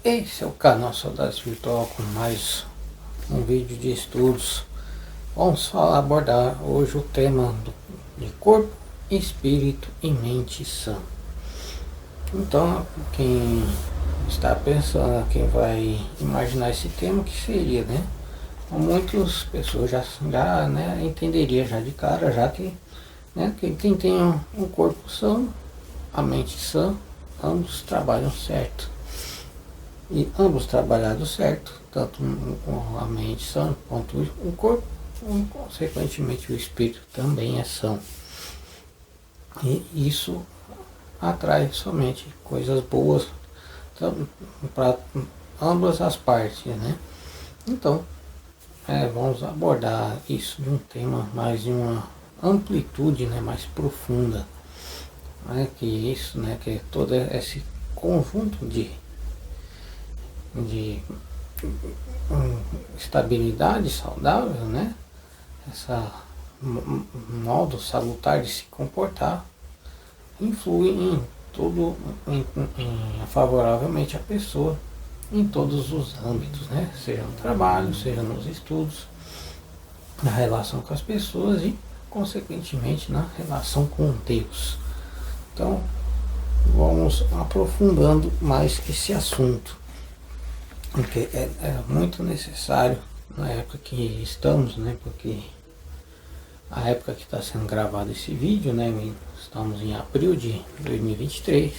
Esse é o canal Saudade Virtual com mais um vídeo de estudos. Vamos abordar hoje o tema de corpo, espírito e mente sã. Então, quem está pensando, quem vai imaginar esse tema, que seria, né? Muitas pessoas já entenderia já de cara, já que, né, quem tem um corpo são, a mente sã, ambos trabalham certo. E ambos trabalhando certo, tanto a mente sã quanto o corpo, e consequentemente o espírito também é são. E isso atrai somente coisas boas para ambas as partes, né? Então, vamos abordar isso de um tema mais de uma amplitude, né, mais profunda, né, que isso, né, que todo esse conjunto de estabilidade saudável, né, essa modo salutar de se comportar influi em tudo, favoravelmente a pessoa em todos os âmbitos, né, seja no trabalho, seja nos estudos, na relação com as pessoas e consequentemente na relação com Deus. Então vamos aprofundando mais esse assunto, porque é muito necessário na época que estamos, né, porque a época que está sendo gravado esse vídeo, né, estamos em abril de 2023,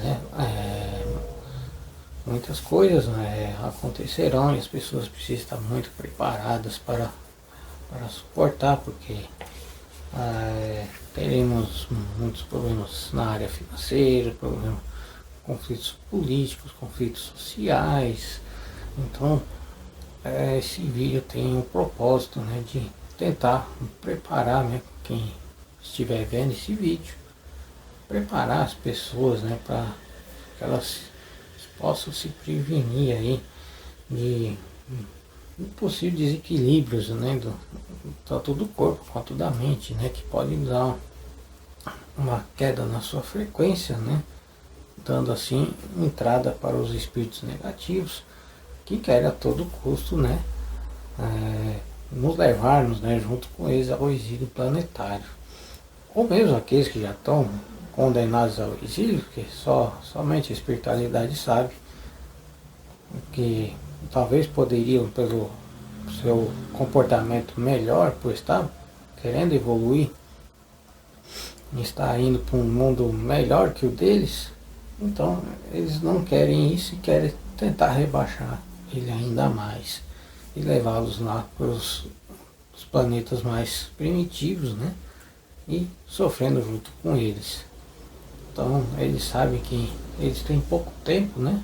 né, muitas coisas, né, acontecerão e as pessoas precisam estar muito preparadas para suportar, porque teremos muitos problemas na área financeira, conflitos políticos, conflitos sociais. Então esse vídeo tem o propósito, né, de tentar preparar, né, quem estiver vendo esse vídeo, preparar as pessoas, né, para que elas possam se prevenir aí de possíveis desequilíbrios, né, tanto do corpo quanto da mente, né, que pode dar uma queda na sua frequência, né, dando assim entrada para os espíritos negativos que querem a todo custo, né, nos levarmos, né, junto com eles ao exílio planetário, ou mesmo aqueles que já estão condenados ao exílio, que somente a espiritualidade sabe que talvez poderiam, pelo seu comportamento melhor, por estar querendo evoluir, estar indo para um mundo melhor que o deles. Então eles não querem isso e querem tentar rebaixar ele ainda mais e levá-los lá para os planetas mais primitivos, né, e sofrendo junto com eles. Então eles sabem que eles têm pouco tempo, né,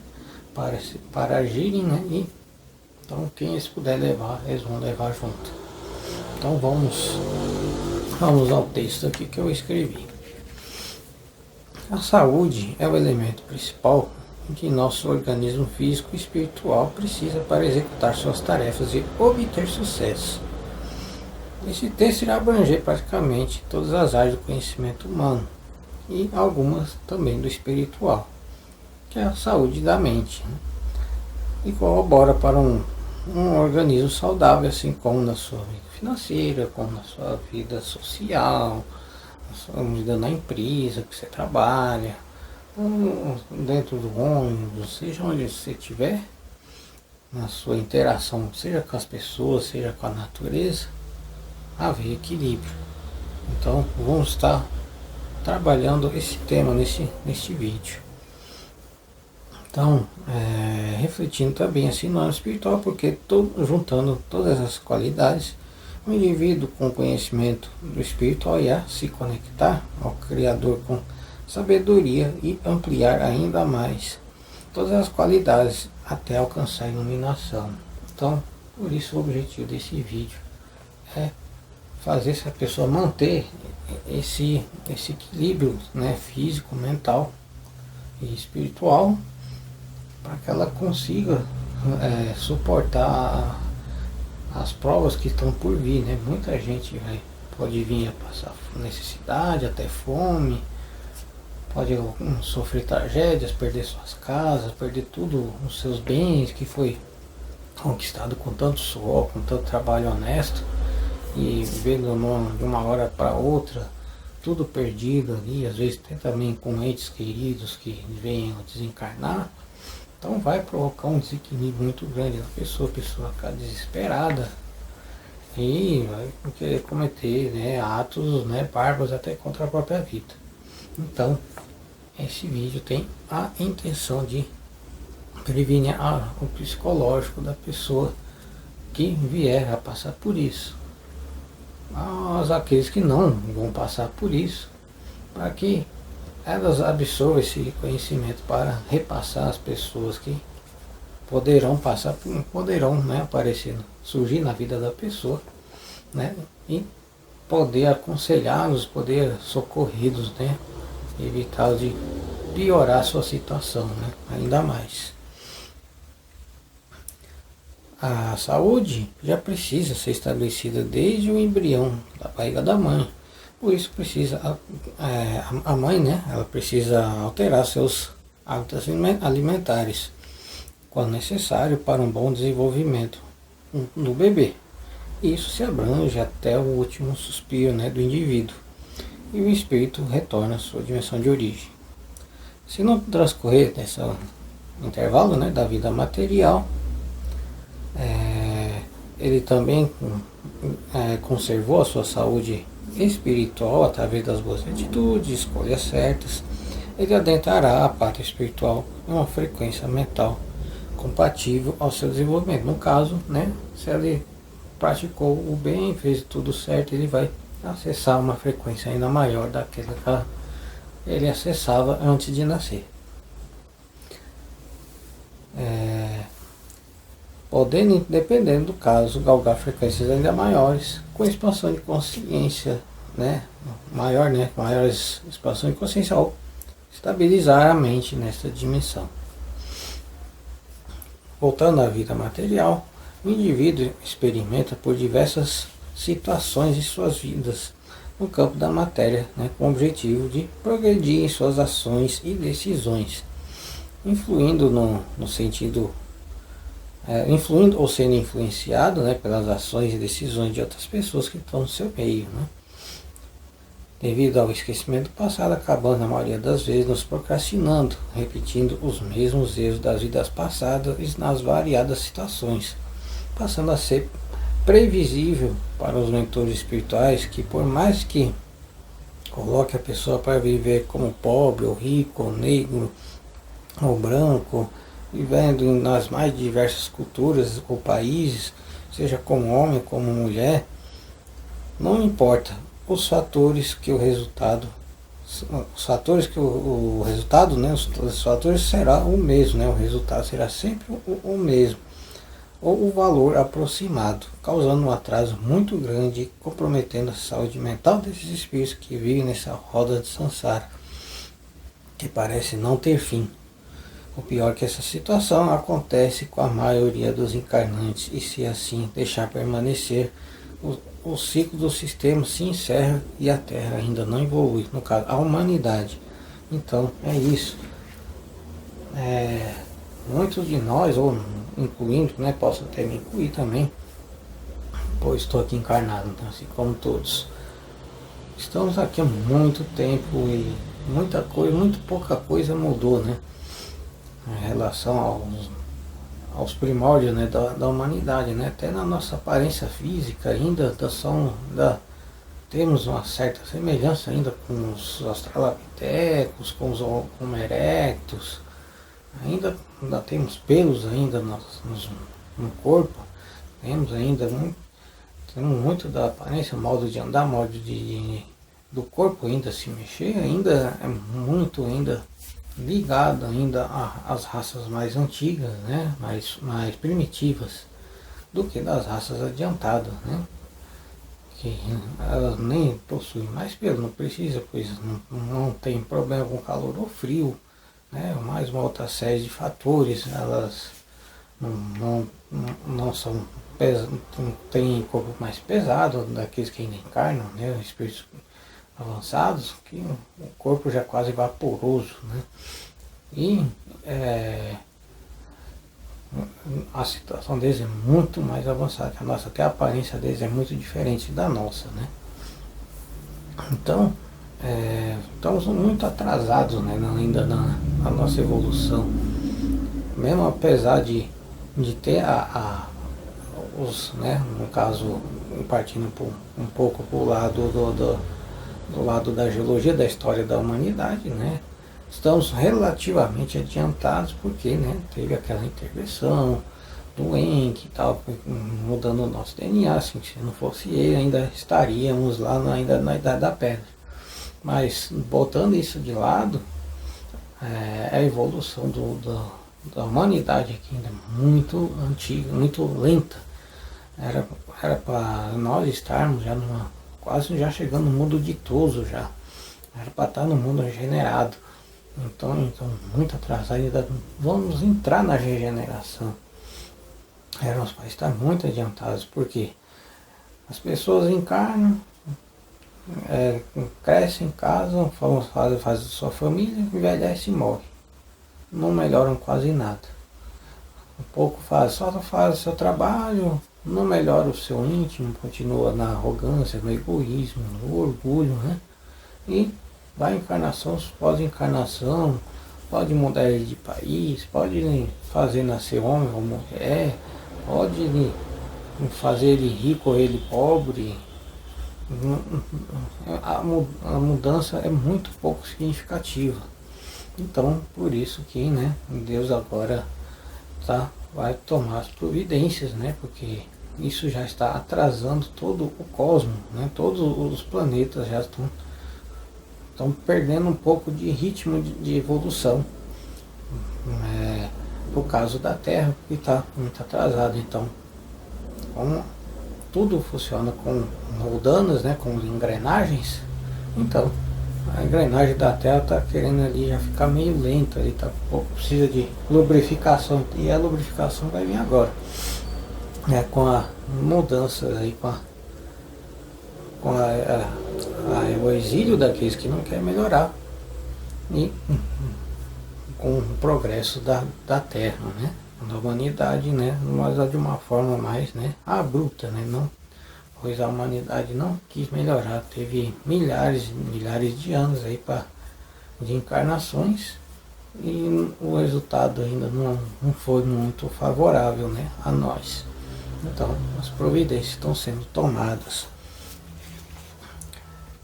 para agirem, né, e então quem eles puderem levar, eles vão levar junto. Então vamos ao texto aqui que eu escrevi. A saúde é o elemento principal que nosso organismo físico e espiritual precisa para executar suas tarefas e obter sucesso. Esse texto irá abranger praticamente todas as áreas do conhecimento humano e algumas também do espiritual, que é a saúde da mente, né? E corrobora para um organismo saudável, assim como na sua vida financeira, como na sua vida social, na sua vida na empresa que você trabalha, dentro do ônibus, seja onde você estiver, na sua interação, seja com as pessoas, seja com a natureza, haver equilíbrio. Então vamos estar trabalhando esse tema neste vídeo. Então, refletindo também assim no âmbito espiritual, porque juntando todas as qualidades, o indivíduo com conhecimento do espiritual irá se conectar ao Criador com sabedoria e ampliar ainda mais todas as qualidades até alcançar a iluminação. Então, por isso o objetivo desse vídeo é fazer essa pessoa manter esse equilíbrio, né, físico, mental e espiritual, para que ela consiga suportar as provas que estão por vir, né? Muita gente pode vir a passar necessidade, até fome, pode sofrer tragédias, perder suas casas, perder tudo, os seus bens que foi conquistado com tanto suor, com tanto trabalho honesto, e vendo de uma hora para outra, tudo perdido ali, às vezes tem também com entes queridos que venham desencarnar. Então vai provocar um desequilíbrio muito grande na pessoa, a pessoa fica desesperada e vai querer cometer, né, atos, né, bárbaros até contra a própria vida. Então, esse vídeo tem a intenção de prevenir o psicológico da pessoa que vier a passar por isso. Mas aqueles que não vão passar por isso, para que elas absorvam esse conhecimento para repassar às pessoas que poderão passar, poderão, né, aparecer, surgir na vida da pessoa, né, e poder aconselhá-los, poder socorrê-los, né, evitar de piorar a sua situação, né, ainda mais. A saúde já precisa ser estabelecida desde o embrião da barriga da mãe. Por isso precisa a mãe, né, ela precisa alterar seus hábitos alimentares quando necessário para um bom desenvolvimento no bebê. Isso se abrange até o último suspiro, né, do indivíduo, e o espírito retorna à sua dimensão de origem. Se no transcorrer desse intervalo, né, da vida material, ele também conservou a sua saúde espiritual através das boas atitudes, escolhas certas, ele adentrará a pátria espiritual em uma frequência mental compatível ao seu desenvolvimento. No caso, né, se ele praticou o bem, fez tudo certo, ele vai acessar uma frequência ainda maior daquela que ele acessava antes de nascer. Podendo, dependendo do caso, galgar frequências ainda maiores, com expansão de consciência, né, maior, né, maiores expansão de consciência, ou estabilizar a mente nessa dimensão. Voltando à vida material, o indivíduo experimenta por diversas situações de suas vidas no campo da matéria, né, com o objetivo de progredir em suas ações e decisões, influindo no sentido influindo ou sendo influenciado, né, pelas ações e decisões de outras pessoas que estão no seu meio, né? Devido ao esquecimento do passado, acabando na maioria das vezes nos procrastinando, repetindo os mesmos erros das vidas passadas nas variadas situações, passando a ser previsível para os mentores espirituais que, por mais que coloque a pessoa para viver como pobre ou rico ou negro ou branco, vivendo nas mais diversas culturas ou países, seja como homem, como mulher, não importa os fatores que o resultado, né, os fatores será o mesmo, né, o resultado será sempre o mesmo, ou o valor aproximado, causando um atraso muito grande, comprometendo a saúde mental desses espíritos que vivem nessa roda de samsara, que parece não ter fim. O pior é que essa situação acontece com a maioria dos encarnantes, e se assim deixar permanecer, o ciclo do sistema se encerra e a Terra ainda não evolui, no caso, a humanidade. Então, é isso. Muitos de nós, ou incluindo, né, posso até me incluir também, pois estou aqui encarnado, então, assim como todos. Estamos aqui há muito tempo e muita coisa, muito pouca coisa mudou, né? Em relação aos primórdios, né, da humanidade, né, até na nossa aparência física ainda temos uma certa semelhança ainda com os australopitecos, com os Homo erectus, ainda temos pelos ainda no corpo, temos muito da aparência, modo de andar, modo do corpo ainda se mexer, ainda é muito ainda ligado ainda às raças mais antigas, né, mais primitivas do que das raças adiantadas, né, que elas nem possuem mais pelo, não precisa, pois não tem problema com calor ou frio, né, mais uma outra série de fatores, elas não são não tem corpo mais pesado daqueles que ainda encarnam, né, espíritos avançados que o corpo já é quase vaporoso, né? E a situação deles é muito mais avançada que a nossa, até a aparência deles é muito diferente da nossa, né? Então, estamos muito atrasados, né, ainda na nossa evolução. Mesmo apesar de ter os, né, no caso, partindo um pouco para o lado do lado da geologia, da história da humanidade, né? Estamos relativamente adiantados porque, né, teve aquela intervenção do Enki e tal, mudando o nosso DNA, assim, se não fosse ele ainda estaríamos lá ainda na Idade da Pedra. Mas botando isso de lado, a evolução da humanidade aqui ainda é muito antiga, muito lenta. Era para nós estarmos já quase já chegando no mundo ditoso já. Era para estar no mundo regenerado. Então muito atrasado, ainda vamos entrar na regeneração. Éramos para estar muito adiantados, porque as pessoas encarnam, crescem, casam, fazem sua família, envelhecem e morrem. Não melhoram quase nada. Um pouco só faz o seu trabalho, não melhora o seu íntimo, continua na arrogância, no egoísmo, no orgulho, né? E vai encarnação, pós-encarnação, pode mudar ele de país, pode fazer nascer homem ou mulher, pode fazer ele rico ou ele pobre. A mudança é muito pouco significativa. Então, por isso que, né, Deus agora vai tomar as providências, né, porque isso já está atrasando todo o cosmos, né, todos os planetas já estão perdendo um pouco de ritmo de evolução. Por causa da Terra, que está muito atrasado. Então, como tudo funciona com roldanas, né, com engrenagens, então a engrenagem da Terra está querendo ali já ficar meio lenta, ali precisa de lubrificação, e a lubrificação vai vir agora, com a mudança aí, com o exílio daqueles que não querem melhorar, e com o progresso da Terra, né, da humanidade, né, mas de uma forma mais, né, abrupta, né, não, pois a humanidade não quis melhorar, teve milhares de anos aí de encarnações, e o resultado ainda não foi muito favorável, né, a nós. Então as providências estão sendo tomadas.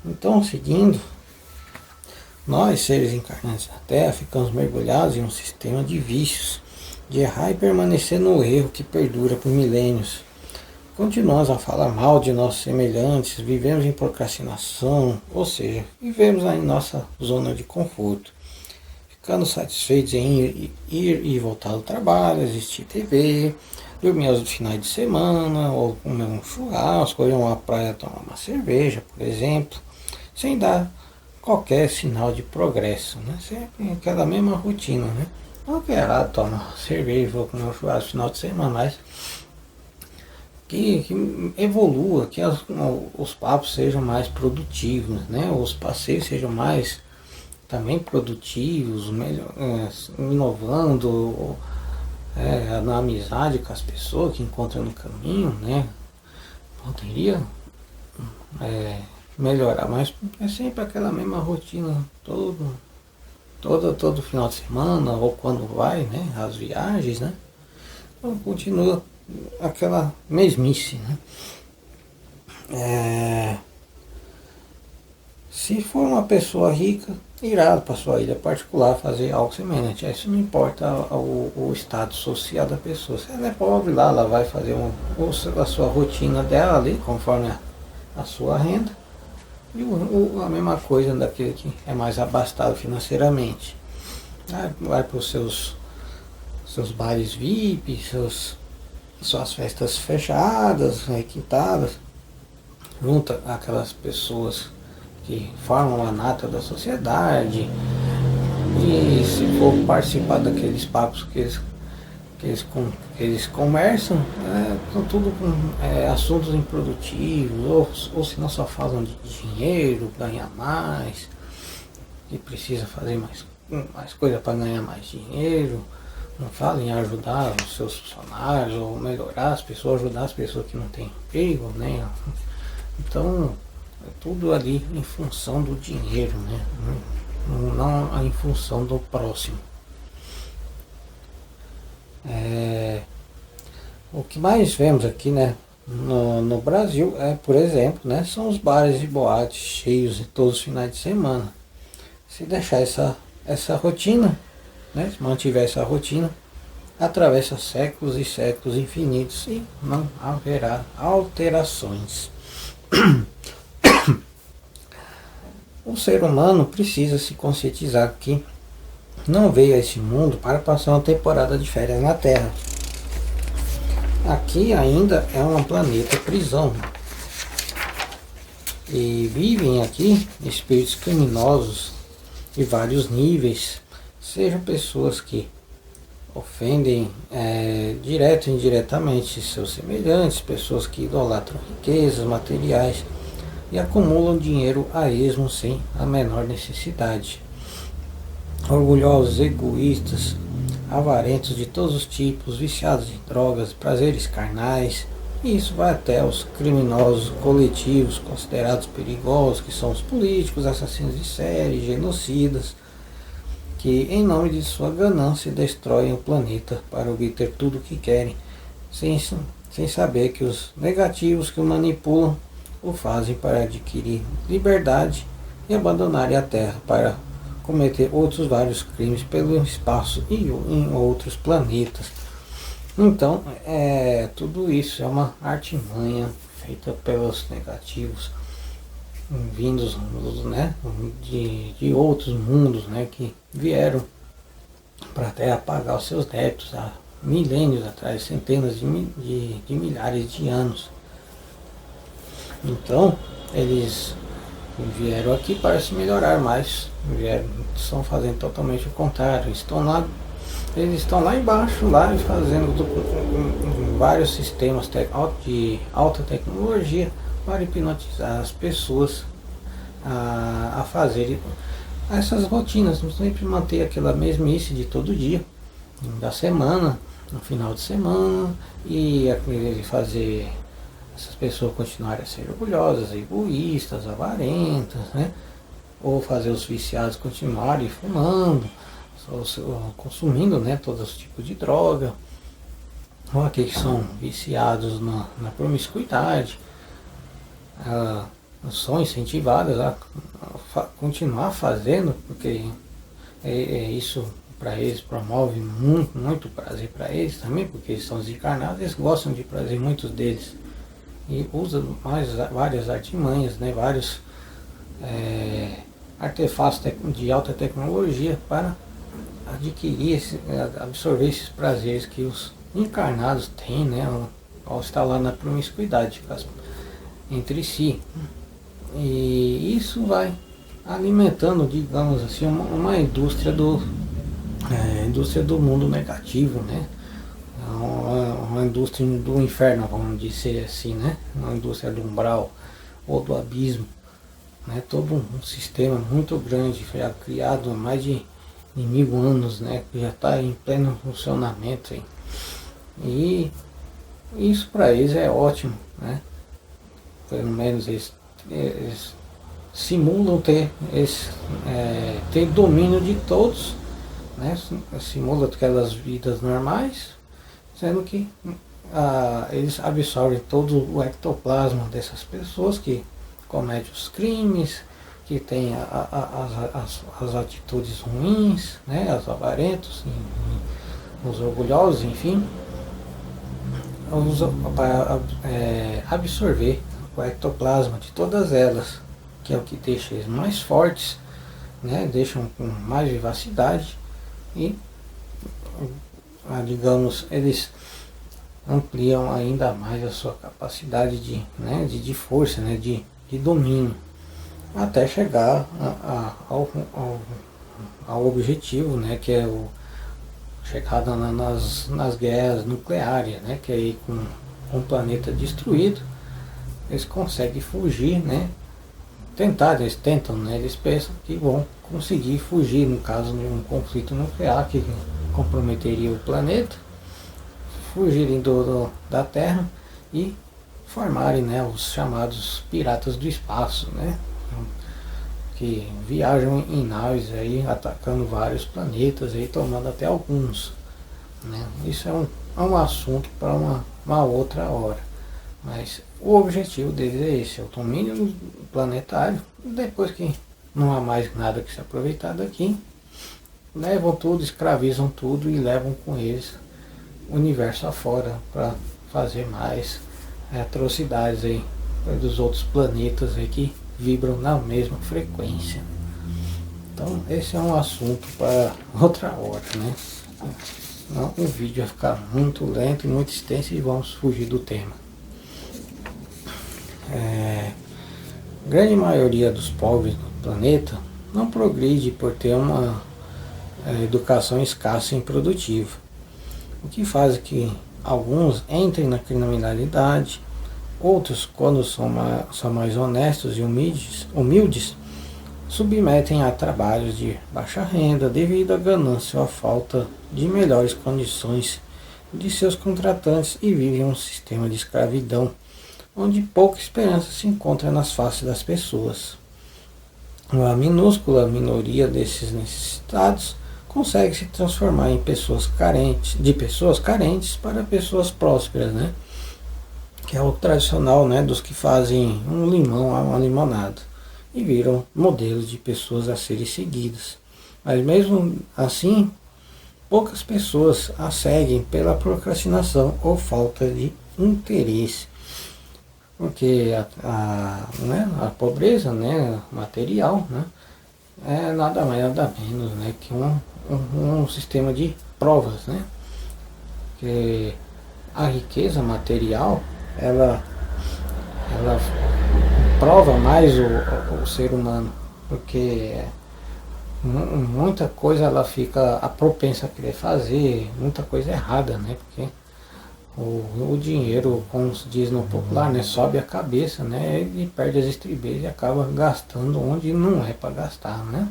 Então, seguindo, nós, seres encarnantes da Terra, ficamos mergulhados em um sistema de vícios, de errar e permanecer no erro que perdura por milênios. Continuamos a falar mal de nossos semelhantes, vivemos em procrastinação, ou seja, vivemos em nossa zona de conforto, ficando satisfeitos em ir e voltar do trabalho, assistir TV, dormir aos finais de semana, ou comer um churrasco, ou ir a uma praia tomar uma cerveja, por exemplo, sem dar qualquer sinal de progresso, né? Sempre aquela mesma rotina, né? Não que é errado tomar cerveja, vou comer um churrasco no final de semana, mas que evolua, que os papos sejam mais produtivos, né? Os passeios sejam mais também produtivos, melhor, inovando, na amizade com as pessoas que encontram no caminho, né? Poderia melhorar, mas é sempre aquela mesma rotina todo final de semana, ou quando vai, né, as viagens, né, então continua aquela mesmice, né. Se for uma pessoa rica, irá para sua ilha particular fazer algo semelhante. Isso não importa o estado social da pessoa. Se ela é pobre lá, ela vai fazer a sua rotina dela ali, conforme a sua renda. E a mesma coisa daquele que é mais abastado financeiramente. Vai para os seus bares VIP, suas festas fechadas, requintadas, junta aquelas pessoas que formam a nata da sociedade, e se for participar daqueles papos que eles conversam, são tudo com assuntos improdutivos, ou se não só falam de dinheiro, ganhar mais, que precisa fazer mais coisa para ganhar mais dinheiro, não falam em ajudar os seus funcionários, ou melhorar as pessoas, ajudar as pessoas que não têm emprego, né? Então, é tudo ali em função do dinheiro, né? Não em função do próximo. O que mais vemos aqui, né, no Brasil por exemplo, né, são os bares e boates cheios de todos os finais de semana. Se deixar essa rotina, né, se mantiver essa rotina, atravessa séculos e séculos infinitos e não haverá alterações. O ser humano precisa se conscientizar que não veio a esse mundo para passar uma temporada de férias na Terra. Aqui ainda é um planeta prisão. E vivem aqui espíritos criminosos de vários níveis, sejam pessoas que ofendem direto e indiretamente seus semelhantes, pessoas que idolatram riquezas materiais e acumulam dinheiro a esmo sem a menor necessidade. Orgulhosos, egoístas, avarentos de todos os tipos, viciados em drogas, prazeres carnais, e isso vai até os criminosos coletivos considerados perigosos, que são os políticos, assassinos de série, genocidas, que em nome de sua ganância destroem o planeta para obter tudo o que querem, sem saber que os negativos que o manipulam o fazem para adquirir liberdade e abandonarem a Terra para cometer outros vários crimes pelo espaço e em outros planetas. Então, tudo isso é uma artimanha feita pelos negativos vindos, né, de outros mundos, né, que vieram para até apagar os seus débitos há milênios atrás, centenas de milhares de anos. Então, eles vieram aqui para se melhorar, mas estão fazendo totalmente o contrário. Eles estão lá embaixo, lá fazendo vários sistemas de alta tecnologia para hipnotizar as pessoas a fazerem essas rotinas, não sempre manter aquela mesmice de todo dia, da semana, no final de semana, e fazer essas pessoas continuarem a ser orgulhosas, egoístas, avarentas, né? Ou fazer os viciados continuarem fumando, consumindo, né, todos os tipos de droga, ou aqueles que são viciados na promiscuidade, são incentivados a continuar fazendo, porque isso para eles promove muito prazer para eles também, porque eles são desencarnados, eles gostam de prazer, muitos deles, e usam várias artimanhas, né, vários artefatos de alta tecnologia para adquirir, absorver esses prazeres que os encarnados têm, né, ao estar lá na promiscuidade entre si. E isso vai alimentando, digamos assim, uma indústria indústria do mundo negativo, né? Uma indústria do inferno, vamos dizer assim, né? Uma indústria do umbral ou do abismo, né? Todo um sistema muito grande, criado há mais de 1000 anos, né? Que já está em pleno funcionamento, hein? E isso para eles é ótimo, né? Pelo menos eles simulam ter domínio de todos, né? Simulam aquelas vidas normais, sendo que eles absorvem todo o ectoplasma dessas pessoas que cometem os crimes, que têm as atitudes ruins, né? Os avarentos, os orgulhosos, enfim, para absorver o ectoplasma de todas elas, que é o que deixa eles mais fortes, né? Deixam com mais vivacidade e, digamos, eles ampliam ainda mais a sua capacidade de força, né? de domínio, até chegar ao objetivo, né? Que é o chegada nas guerras nucleares, né? Que aí com o planeta destruído, eles conseguem fugir, né? Eles tentam, né? Eles pensam que vão conseguir fugir, no caso de um conflito nuclear que comprometeria o planeta, fugirem da Terra e formarem, né, os chamados piratas do espaço, né? Que viajam em naves aí, atacando vários planetas aí, tomando até alguns, né? Isso é um assunto para uma outra hora. Mas o objetivo deles é esse, é o domínio planetário. Depois que não há mais nada que se aproveitar daqui, levam tudo, escravizam tudo e levam com eles o universo afora para fazer mais atrocidades aí dos outros planetas aí que vibram na mesma frequência. Então esse é um assunto para outra hora, né? Não, o vídeo vai ficar muito lento e muito extenso e vamos fugir do tema. A grande maioria dos povos do planeta não progride por ter uma educação escassa e improdutiva, o que faz que alguns entrem na criminalidade, outros, quando são mais honestos e humildes, submetem a trabalhos de baixa renda devido à ganância ou à falta de melhores condições de seus contratantes e vivem um sistema de escravidão onde pouca esperança se encontra nas faces das pessoas. Uma minúscula minoria desses necessitados consegue se transformar em pessoas carentes para pessoas prósperas, né? Que é o tradicional, né, dos que fazem um limão a uma limonada e viram modelos de pessoas a serem seguidas. Mas mesmo assim, poucas pessoas a seguem pela procrastinação ou falta de interesse. Porque a pobreza, né, material, né, é nada mais nada menos, né, que um sistema de provas, né? Que a riqueza material ela prova mais o ser humano, porque muita coisa ela fica a propensa a querer fazer, muita coisa errada, né? Porque o dinheiro, como se diz no popular, né, sobe a cabeça, né, e perde as estribeiras e acaba gastando onde não é para gastar, né?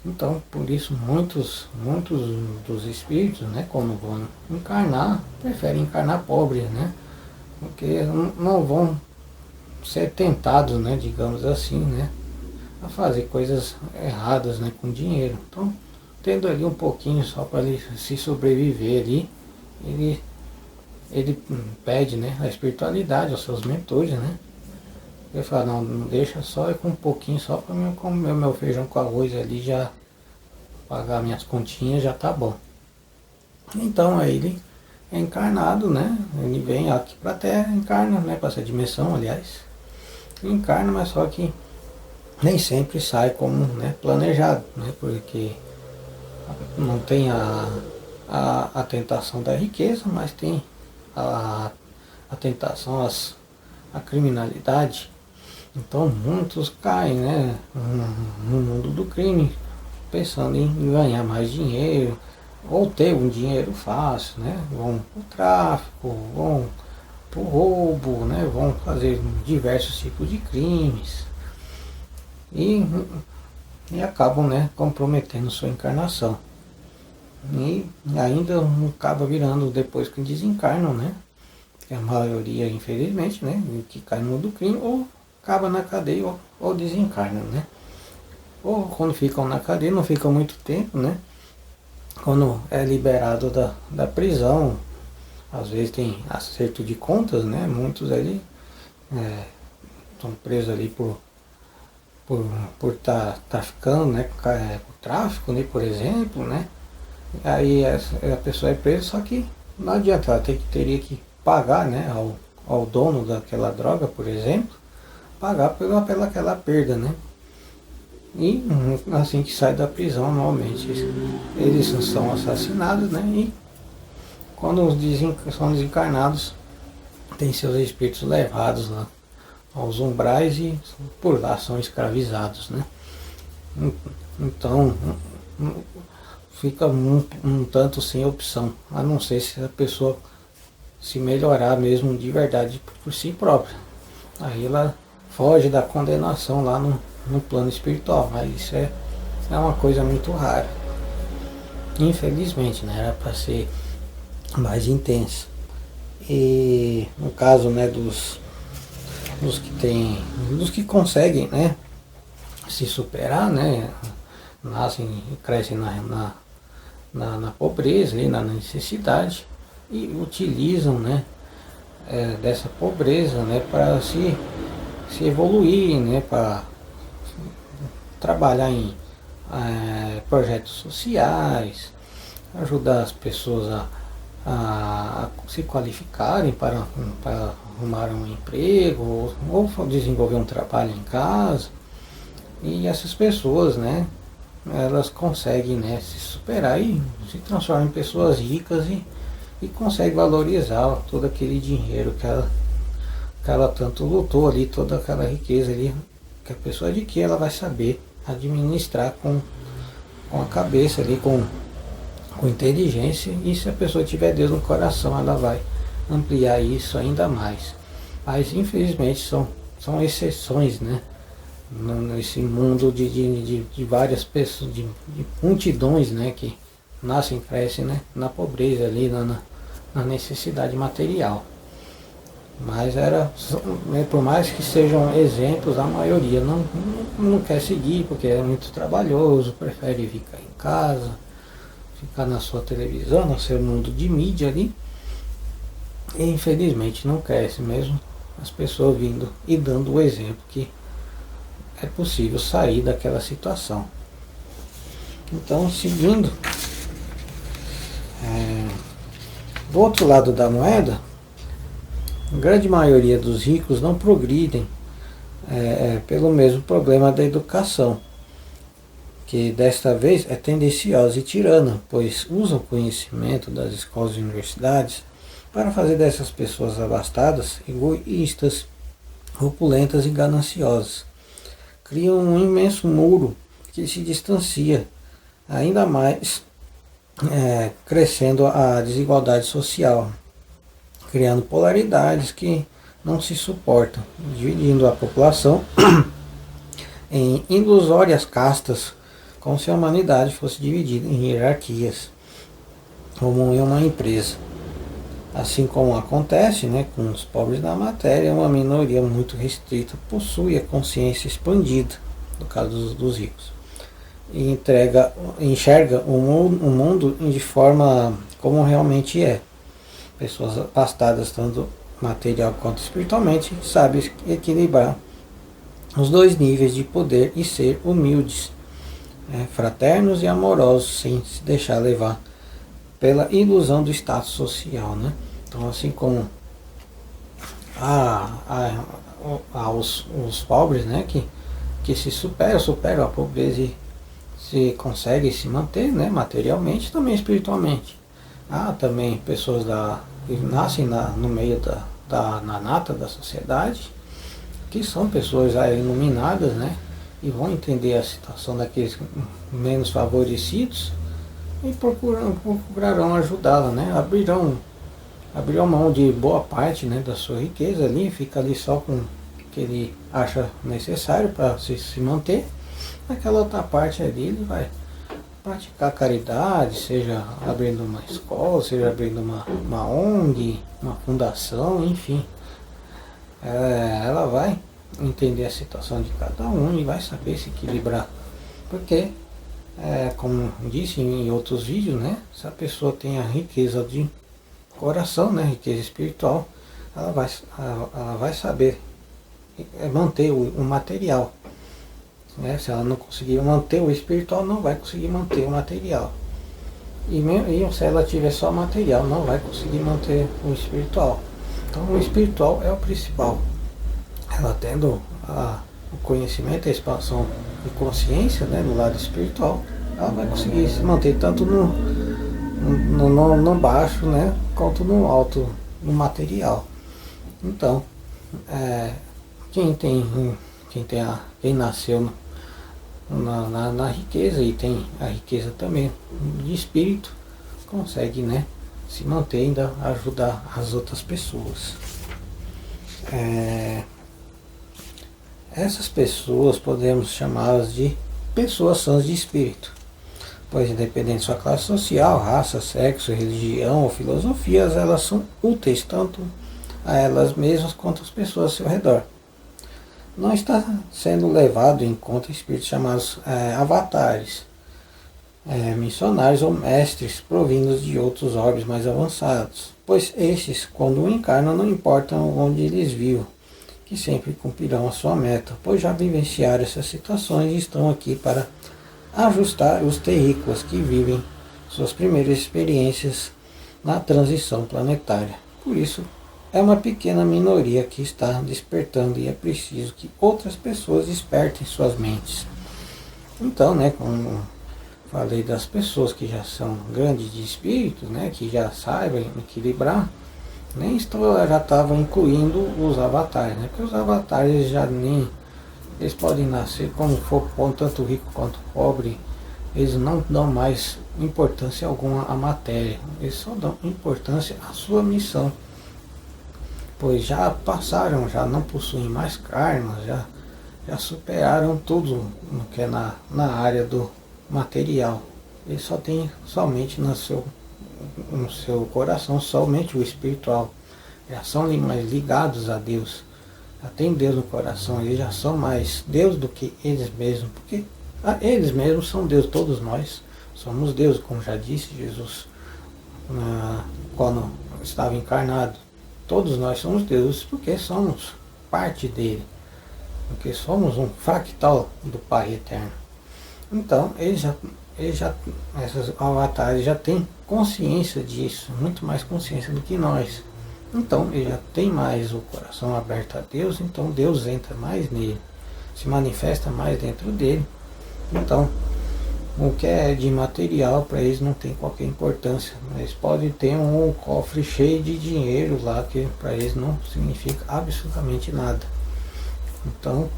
Então, por isso, muitos dos espíritos, né, quando vão encarnar, preferem encarnar pobres, né? Porque não vão ser tentados, né, digamos assim, né, a fazer coisas erradas, né, com dinheiro. Então, tendo ali um pouquinho só para ele se sobreviver ali, ele pede, né, a espiritualidade aos seus mentores, né? Ele fala, não deixa só, é com um pouquinho só para mim comer meu feijão com arroz ali, já pagar minhas continhas, já tá bom. Então aí ele é encarnado, né? Ele vem aqui para a Terra, encarna, né? Para essa dimensão, aliás. Encarna, mas só que nem sempre sai como, né, planejado, né? Porque não tem a tentação da riqueza, mas tem a tentação à criminalidade. Então muitos caem, né, no mundo do crime, pensando em ganhar mais dinheiro, ou ter um dinheiro fácil, né? Vão para o tráfico, vão para o roubo, né? Vão fazer diversos tipos de crimes e acabam, né, comprometendo sua encarnação. E ainda acaba virando depois que desencarnam, né? Que a maioria, infelizmente, né, que cai no mundo do crime, ou acaba na cadeia ou desencarnam, né? Ou quando ficam na cadeia, não ficam muito tempo, né? Quando é liberado da prisão, às vezes tem acerto de contas, né? Muitos ali estão presos ali por estar traficando, né? Por tráfico, né? Por exemplo, né? Aí a pessoa é presa, só que não adianta, ela teria que pagar, né, ao dono daquela droga, por exemplo, pagar pela aquela perda, né? E assim que sai da prisão, normalmente eles são assassinados, né? E quando são desencarnados, tem seus espíritos levados lá aos umbrais e por lá são escravizados, né? Então, fica um tanto sem opção, a não ser se a pessoa se melhorar mesmo de verdade por si própria. Aí ela foge da condenação lá no plano espiritual, mas isso é uma coisa muito rara. Infelizmente, né? Era para ser mais intensa. E no caso, né, dos que conseguem, né, se superar, né, nascem e crescem na pobreza, ali, na necessidade, e utilizam, né, dessa pobreza, né, para se evoluir, né, para trabalhar em projetos sociais, ajudar as pessoas a se qualificarem para arrumar um emprego ou desenvolver um trabalho em casa. E essas pessoas, né, elas conseguem, né, se superar e se transformar em pessoas ricas e conseguem valorizar todo aquele dinheiro que ela tanto lutou ali, toda aquela riqueza ali, que a pessoa de que ela vai saber administrar com a cabeça ali, com inteligência, e se a pessoa tiver Deus no coração, ela vai ampliar isso ainda mais. Mas infelizmente são exceções, né? Nesse mundo de várias pessoas, de multidões, né? Que nascem e crescem, né, na pobreza ali, na necessidade material. Mas por mais que sejam exemplos, a maioria não quer seguir porque é muito trabalhoso, prefere ficar em casa, ficar na sua televisão, no seu mundo de mídia ali. E infelizmente não cresce mesmo as pessoas vindo e dando o exemplo que é possível sair daquela situação. Então, seguindo, do outro lado da moeda, a grande maioria dos ricos não progridem pelo mesmo problema da educação, que desta vez é tendenciosa e tirana, pois usam o conhecimento das escolas e universidades para fazer dessas pessoas abastadas egoístas, opulentas e gananciosas. Criam um imenso muro que se distancia ainda mais, crescendo a desigualdade social, criando polaridades que não se suportam, dividindo a população em ilusórias castas, como se a humanidade fosse dividida em hierarquias, como em uma empresa. Assim como acontece, né, com os pobres da matéria, uma minoria muito restrita possui a consciência expandida, no caso dos ricos, e enxerga o mundo de forma como realmente é. Pessoas afastadas tanto material quanto espiritualmente sabem equilibrar os dois níveis de poder e ser humildes, fraternos e amorosos, sem se deixar levar pela ilusão do status social, né? Então, assim como os pobres, né, que se superam a pobreza e se conseguem se manter, né, materialmente, também espiritualmente. Há também pessoas que nascem no meio na nata da sociedade, que são pessoas iluminadas, né, e vão entender a situação daqueles menos favorecidos e procurarão ajudá-la, né, abrirão mão de boa parte, né, da sua riqueza ali, fica ali só com o que ele acha necessário para se manter. Naquela outra parte ali ele vai praticar caridade, seja abrindo uma escola, seja abrindo uma ONG, uma fundação, enfim. Ela vai entender a situação de cada um e vai saber se equilibrar. Porque, como disse em outros vídeos, né, se a pessoa tem a riqueza de coração, né, riqueza espiritual, ela vai saber manter o material. Se ela não conseguir manter o espiritual, não vai conseguir manter o material. E se ela tiver só material, não vai conseguir manter o espiritual. Então o espiritual é o principal. Ela tendo o conhecimento, a expansão de consciência, né, no lado espiritual, ela vai conseguir se manter tanto no baixo, né, quanto no alto, no material. Então, quem nasceu na riqueza, e tem a riqueza também de espírito, consegue, né, se manter, ainda ajudar as outras pessoas. Essas pessoas podemos chamá-las de pessoas sãs de espírito, pois independente de sua classe social, raça, sexo, religião ou filosofias, elas são úteis tanto a elas mesmas quanto às pessoas ao seu redor. Não está sendo levado em conta espíritos chamados avatares, missionários ou mestres provindos de outros orbes mais avançados, pois estes, quando encarnam, não importam onde eles vivam, que sempre cumprirão a sua meta, pois já vivenciaram essas situações e estão aqui para ajustar os terrícolas que vivem suas primeiras experiências na transição planetária. Por isso, é uma pequena minoria que está despertando e é preciso que outras pessoas despertem suas mentes. Então, né, como falei das pessoas que já são grandes de espírito, né, que já saibam equilibrar, já estava incluindo os avatares, né, porque os avatares já nem, eles podem nascer como for, tanto rico quanto pobre, eles não dão mais importância alguma à matéria, eles só dão importância à sua missão, pois já passaram, já não possuem mais karma, já superaram tudo no que é na área do material. Eles só têm somente no seu coração, somente o espiritual. Já são mais ligados a Deus. Já tem Deus no coração, eles já são mais Deus do que eles mesmos, porque eles mesmos são Deus, todos nós somos Deus, como já disse Jesus quando estava encarnado. Todos nós somos deuses porque somos parte dele, porque somos um fractal do Pai Eterno. Então, esses avatares já têm consciência disso, muito mais consciência do que nós. Então, ele já tem mais o coração aberto a Deus, então Deus entra mais nele, se manifesta mais dentro dele. Então, o que é de material para eles não tem qualquer importância. Eles podem ter um cofre cheio de dinheiro lá, que para eles não significa absolutamente nada. Então,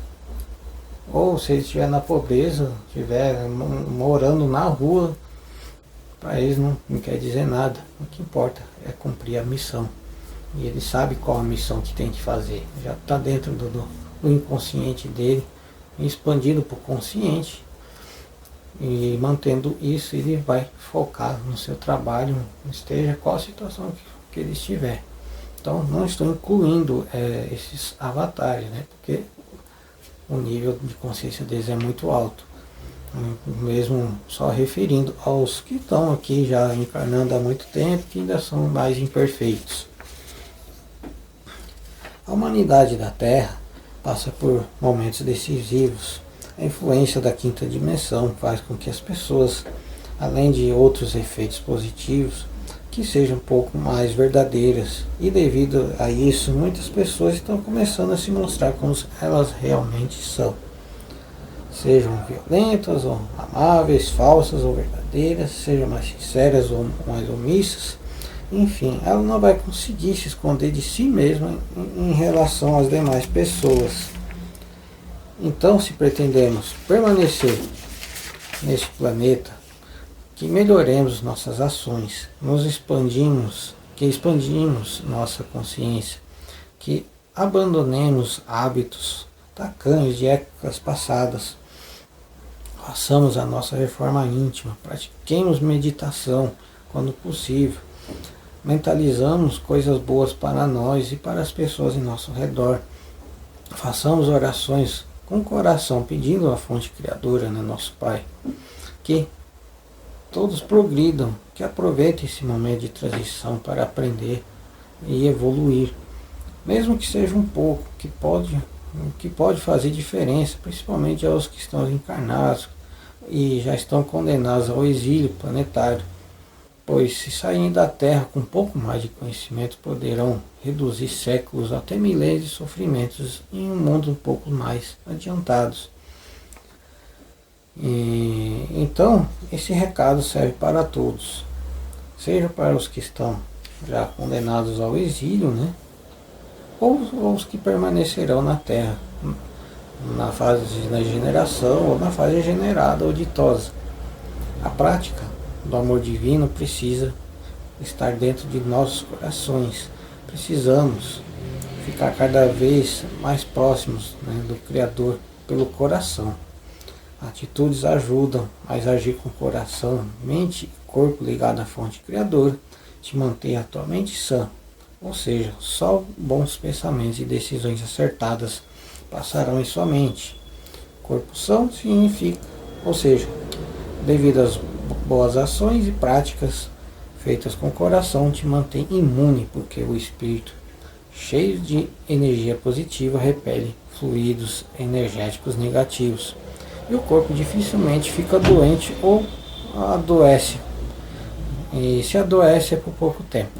ou se eles estiver na pobreza, estiver morando na rua, para eles não quer dizer nada. O que importa é cumprir a missão. E ele sabe qual a missão que tem que fazer. Já está dentro do inconsciente dele, expandido para o consciente. E mantendo isso, ele vai focar no seu trabalho, esteja qual a situação que ele estiver. Então, não estou incluindo esses avatares, né? Porque o nível de consciência deles é muito alto. Mesmo só referindo aos que estão aqui já encarnando há muito tempo, que ainda são mais imperfeitos. A humanidade da Terra passa por momentos decisivos. A influência da quinta dimensão faz com que as pessoas, além de outros efeitos positivos, que sejam um pouco mais verdadeiras. E devido a isso, muitas pessoas estão começando a se mostrar como elas realmente são. Sejam violentas ou amáveis, falsas ou verdadeiras, sejam mais sinceras ou mais omissas. Enfim, ela não vai conseguir se esconder de si mesma em relação às demais pessoas. Então, se pretendemos permanecer neste planeta, que melhoremos nossas ações, que expandimos nossa consciência, que abandonemos hábitos tacanhos de épocas passadas, façamos a nossa reforma íntima, pratiquemos meditação quando possível, mentalizamos coisas boas para nós e para as pessoas em nosso redor, façamos orações com o coração, pedindo à fonte criadora, né, nosso Pai, que todos progridam, que aproveitem esse momento de transição para aprender e evoluir, mesmo que seja um pouco, que pode fazer diferença, principalmente aos que estão encarnados e já estão condenados ao exílio planetário, pois se saírem da Terra com um pouco mais de conhecimento, poderão reduzir séculos até milênios de sofrimentos em um mundo um pouco mais adiantados. Então, esse recado serve para todos, seja para os que estão já condenados ao exílio, né, ou os que permanecerão na Terra. na fase de regeneração ou na fase regenerada ou ditosa. A prática do amor divino precisa estar dentro de nossos corações. Precisamos ficar cada vez mais próximos, né, do Criador pelo coração. Atitudes ajudam, mas agir com o coração, mente e corpo ligado à fonte criadora te mantém a tua mente sã. Ou seja, só bons pensamentos e decisões acertadas passarão em sua mente. Corpo são significa, ou seja, devido às boas ações e práticas feitas com o coração te mantém imune, porque o espírito cheio de energia positiva repele fluidos energéticos negativos. E o corpo dificilmente fica doente ou adoece. E se adoece é por pouco tempo.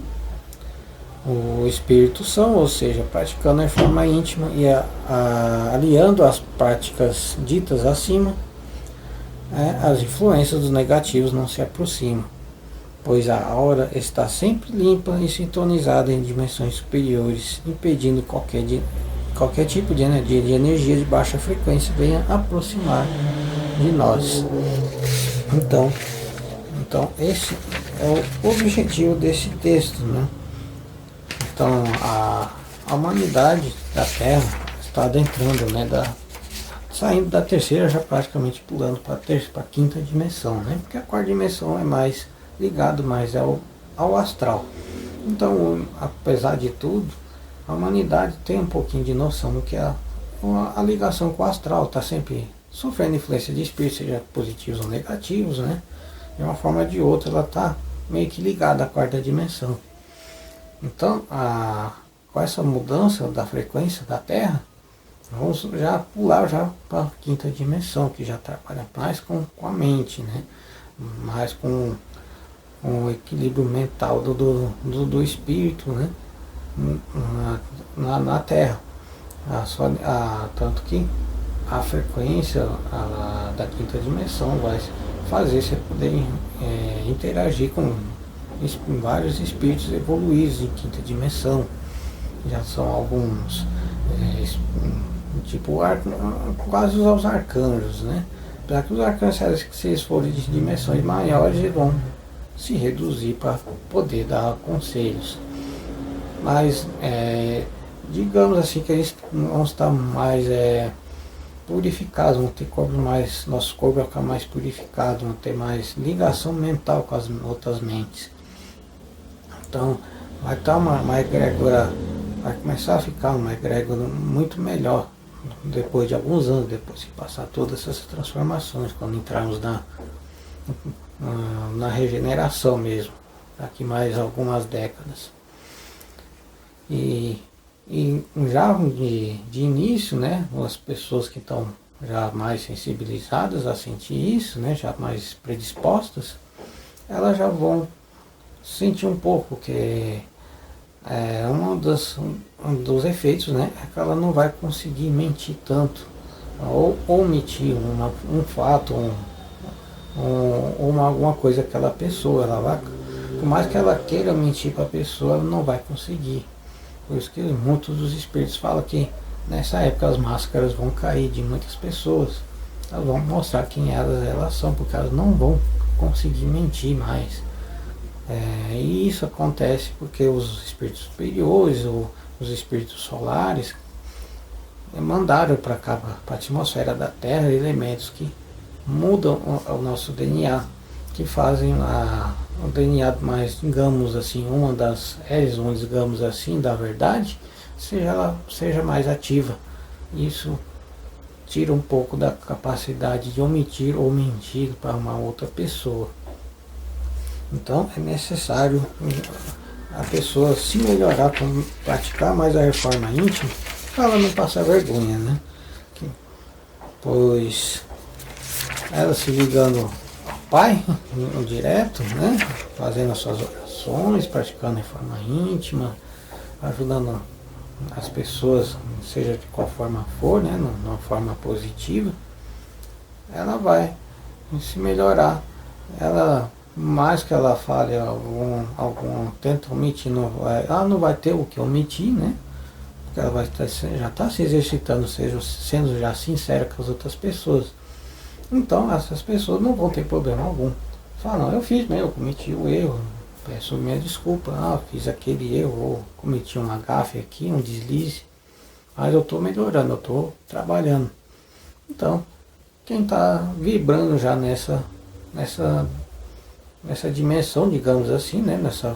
O espírito são, ou seja, praticando em forma íntima e aliando as práticas ditas acima, as influências dos negativos não se aproximam, pois a aura está sempre limpa e sintonizada em dimensões superiores, impedindo qualquer tipo de energia de baixa frequência venha aproximar de nós. Então esse é o objetivo desse texto, né? Então a humanidade da Terra está adentrando, né, saindo da terceira, já praticamente pulando para a quinta dimensão, né? Porque a quarta dimensão é mais ligado mais ao astral. Então, apesar de tudo, a humanidade tem um pouquinho de noção do que é a ligação com o astral, está sempre sofrendo influência de espíritos, seja positivos ou negativos, né? De uma forma ou de outra, ela está meio que ligada à quarta dimensão. Então, com essa mudança da frequência da Terra, vamos já pular já para a quinta dimensão, que já trabalha mais com a mente, né? Mais com o equilíbrio mental do espírito, né? Na Terra. Tanto que a frequência da quinta dimensão vai fazer você poder interagir com vários espíritos evoluídos em quinta dimensão. Já são alguns, tipo quase os arcanjos, né? Para que os arcanjos, se eles forem de dimensões maiores, eles vão se reduzir para poder dar conselhos. Mas digamos assim que eles vão estar mais purificados, vão ter corpos mais, nosso corpo vai ficar mais purificado, vão ter mais ligação mental com as outras mentes. Então vai estar uma egrégora, vai começar a ficar uma egrégora muito melhor depois de alguns anos, depois de passar todas essas transformações, quando entrarmos na regeneração mesmo, daqui mais algumas décadas. E já de início, né, as pessoas que estão já mais sensibilizadas a sentir isso, né, já mais predispostas, elas já vão sentir um pouco que um dos efeitos, né, é que ela não vai conseguir mentir tanto, ou omitir um fato, ou alguma coisa aquela pessoa, ela vai, por mais que ela queira mentir para a pessoa, ela não vai conseguir. Por isso que muitos dos espíritos falam que nessa época as máscaras vão cair de muitas pessoas. Elas vão mostrar quem elas são, porque elas não vão conseguir mentir mais. E isso acontece porque os espíritos superiores ou os espíritos solares mandaram para cá, para a atmosfera da Terra, elementos que mudam o nosso DNA, que fazem o DNA mais, digamos assim, uma das zonas, digamos assim, da verdade, seja mais ativa. Isso tira um pouco da capacidade de omitir ou mentir para uma outra pessoa. Então é necessário a pessoa se melhorar, praticar mais a reforma íntima, para ela não passar vergonha, né? Pois ela se ligando ao Pai direto, né? Fazendo as suas orações, praticando a reforma íntima, ajudando as pessoas, seja de qual forma for, né? Numa forma positiva, ela vai se melhorar. Ela, mais que ela fale tenta omitir, ela não vai ter o que omitir, né? porque ela vai estar, já está se exercitando, seja sendo já sincera com as outras pessoas. Então essas pessoas não vão ter problema algum. Fala, não, eu fiz mesmo, eu cometi o erro, peço minha desculpa, fiz aquele erro, ou cometi uma gafe aqui, um deslize, mas eu estou melhorando, eu estou trabalhando. Então, quem está vibrando já nessa dimensão, digamos assim, né, nessa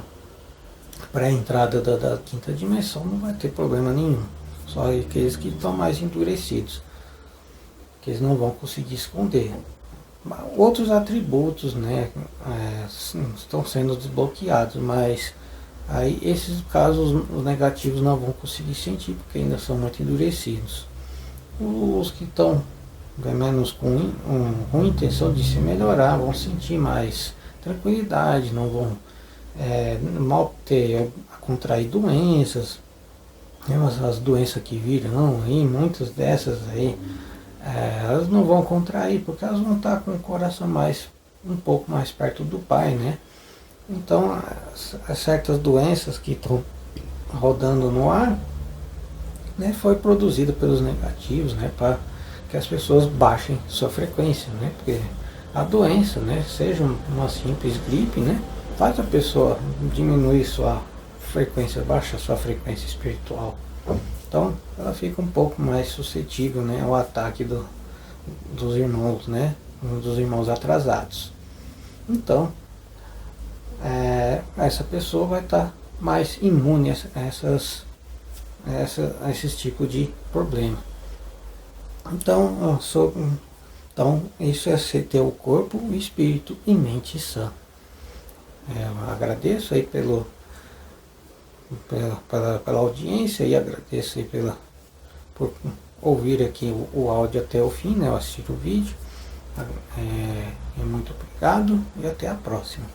pré-entrada da quinta dimensão, não vai ter problema nenhum. Só aqueles que estão mais endurecidos, que eles não vão conseguir esconder. Outros atributos, né, estão sendo desbloqueados, mas aí esses casos os negativos não vão conseguir sentir, porque ainda são muito endurecidos. Os que estão pelo menos com intenção de se melhorar vão sentir mais tranquilidade, não vão mal ter a contrair doenças, né, as doenças que virão aí, muitas dessas aí, elas não vão contrair, porque elas vão estar com o coração um pouco mais perto do Pai, né? Então, certas doenças que estão rodando no ar, né, foi produzida pelos negativos, né, para que as pessoas baixem sua frequência, né? Porque a doença, né, seja uma simples gripe, né, faz a pessoa diminuir sua frequência, baixa sua frequência espiritual. Então ela fica um pouco mais suscetível, né, ao ataque dos irmãos, né, dos irmãos atrasados. Então essa pessoa vai estar mais imune a esses tipos de problema. Então, isso é ter o corpo, o espírito e mente sã. Eu agradeço aí pela audiência e agradeço aí por ouvir aqui o áudio até o fim, né, assistir o vídeo. Muito obrigado e até a próxima.